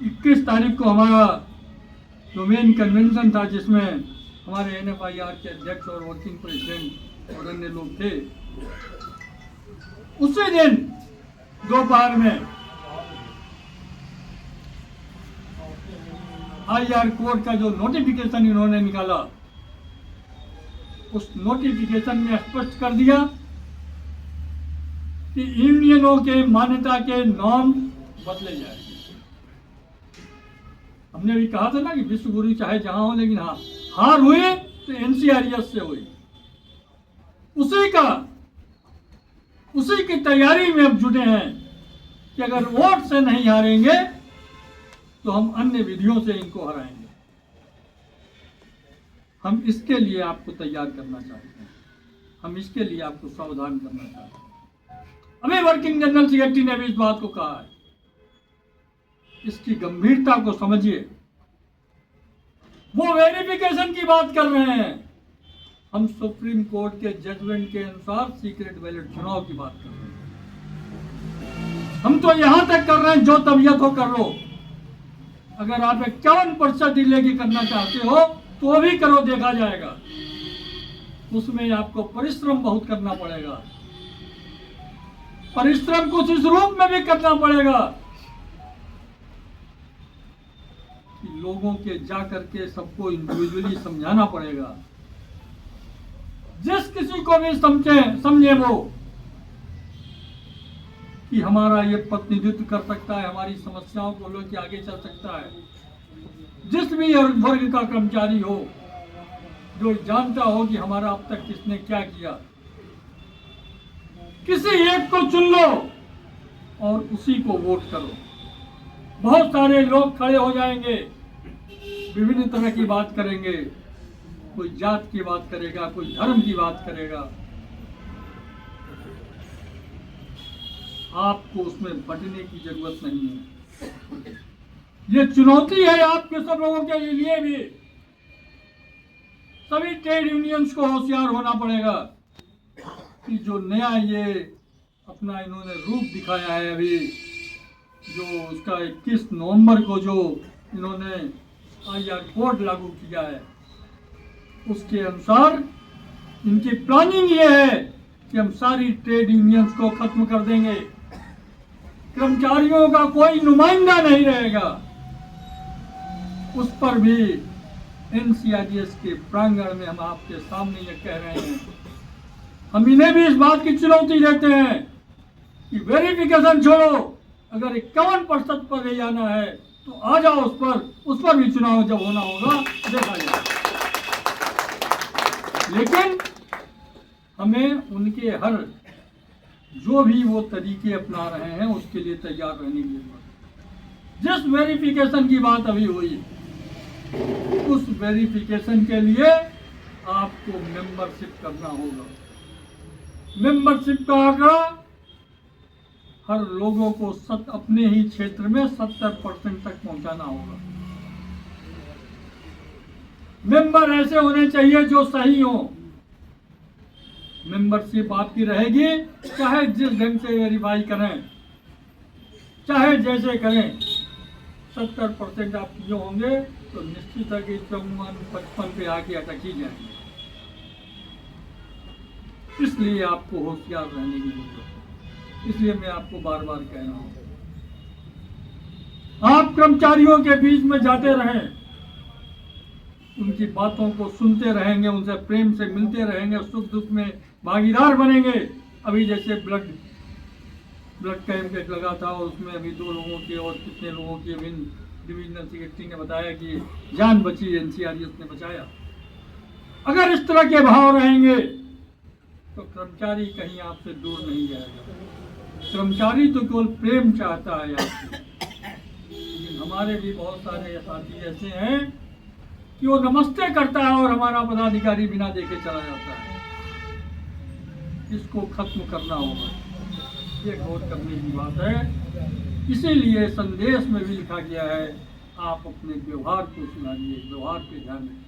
21 तारीख को हमारा जो मेन कन्वेंशन था, जिसमें हमारे NFIR के अध्यक्ष और वर्किंग प्रेसिडेंट और अन्य लोग थे, उसी दिन दोपहर में IR कोर्ट का जो नोटिफिकेशन इन्होंने निकाला, उस नोटिफिकेशन में स्पष्ट कर दिया कि यूनियनों के मान्यता के नॉर्म बदले जाए। हमने भी कहा था ना कि विश्व गुरु चाहे जहां हो, लेकिन हाँ, हार हुई तो NCRES से हुई। उसी की तैयारी में अब जुटे हैं कि अगर वोट से नहीं हारेंगे तो हम अन्य विधियों से इनको हराएंगे। हम इसके लिए आपको तैयार करना चाहते हैं, हम इसके लिए आपको सावधान करना चाहते हैं। अभी वर्किंग जनरल सेक्रेटरी ने भी इस बात को कहा है, इसकी गंभीरता को समझिए। वो वेरिफिकेशन की बात कर रहे हैं, हम सुप्रीम कोर्ट के जजमेंट के अनुसार सीक्रेट बैलेट चुनाव की बात कर रहे हैं। हम तो यहां तक कर रहे हैं, जो तबीयत हो कर लो। अगर आप 51% डिले की करना चाहते हो तो भी करो, देखा जाएगा। उसमें आपको परिश्रम बहुत करना पड़ेगा, परिश्रम कुछ इस रूप में भी करना पड़ेगा कि लोगों के जा करके सबको इंडिविजुअली समझाना पड़ेगा। जिस किसी को भी समझे वो कि हमारा ये प्रतिनिधित्व कर सकता है, हमारी समस्याओं को लेकर आगे चल सकता है। जिस भी वर्ग का कर्मचारी हो जो जानता हो कि हमारा अब तक किसने क्या किया, किसी एक को चुन लो और उसी को वोट करो। बहुत सारे लोग खड़े हो जाएंगे, विभिन्न तरह की बात करेंगे, कोई जात की बात करेगा, कोई धर्म की बात करेगा। आपको उसमें बटने की जरूरत नहीं है। ये चुनौती है आपके सब लोगों के लिए भी। सभी ट्रेड यूनियंस को होशियार होना पड़ेगा कि जो नया ये अपना इन्होंने रूप दिखाया है, अभी जो उसका 21 नवंबर को जो इन्होंने IR कोड लागू किया है, उसके अनुसार इनकी प्लानिंग ये है कि हम सारी ट्रेड यूनियंस को खत्म कर देंगे, कर्मचारियों का कोई नुमाइंदा नहीं रहेगा। उस पर भी NCRES के प्रांगण में हम आपके सामने ये कह रहे हैं। हम इन्हें भी इस बात की चुनौती देते हैं कि वेरिफिकेशन छोड़ो, अगर 51% पर ले जाना है तो आ जाओ उस पर भी चुनाव जब होना होगा देखा जाए। लेकिन हमें उनके हर जो भी वो तरीके अपना रहे हैं उसके लिए तैयार रहने की जरूरत। जिस वेरिफिकेशन की बात अभी हुई, उस वेरिफिकेशन के लिए आपको मेंबरशिप करना होगा। मेंबरशिप का आंकड़ा हर लोगों को अपने ही क्षेत्र में 70% तक पहुंचाना होगा। मेंबर ऐसे होने चाहिए जो सही हो। मेंबरशिप आपकी रहेगी, चाहे जिस ढंग से वेरीफाई करें, चाहे जैसे करें, 70% आप जो होंगे तो निश्चित है कि 54-55 पे आके अटक ही जाएंगे। इसलिए आपको होशियार रहने की जरूरत है। इसलिए मैं आपको बार बार कह रहा हूं, आप कर्मचारियों के बीच में जाते रहें, उनकी बातों को सुनते रहेंगे, उनसे प्रेम से मिलते रहेंगे, सुख दुख में भागीदार बनेंगे। अभी जैसे ब्लड कैंप लगा था और उसमें अभी 2 लोगों के और कितने लोगों की डिविजनल सेक्रेटरी ने बताया कि जान बची, NCRES ने बचाया। अगर इस तरह के भाव रहेंगे तो कर्मचारी कहीं आपसे दूर नहीं जाएगा। कर्मचारी तो केवल प्रेम चाहता है आपसे। लेकिन हमारे भी बहुत सारे साथी ऐसे हैं कि वो नमस्ते करता है और हमारा पदाधिकारी बिना देखे चला जाता है। इसको खत्म करना होगा, ये गौर करने की बात है। इसीलिए संदेश में भी लिखा गया है, आप अपने व्यवहार को सुधारिए, व्यवहार पे ध्यान रखिए।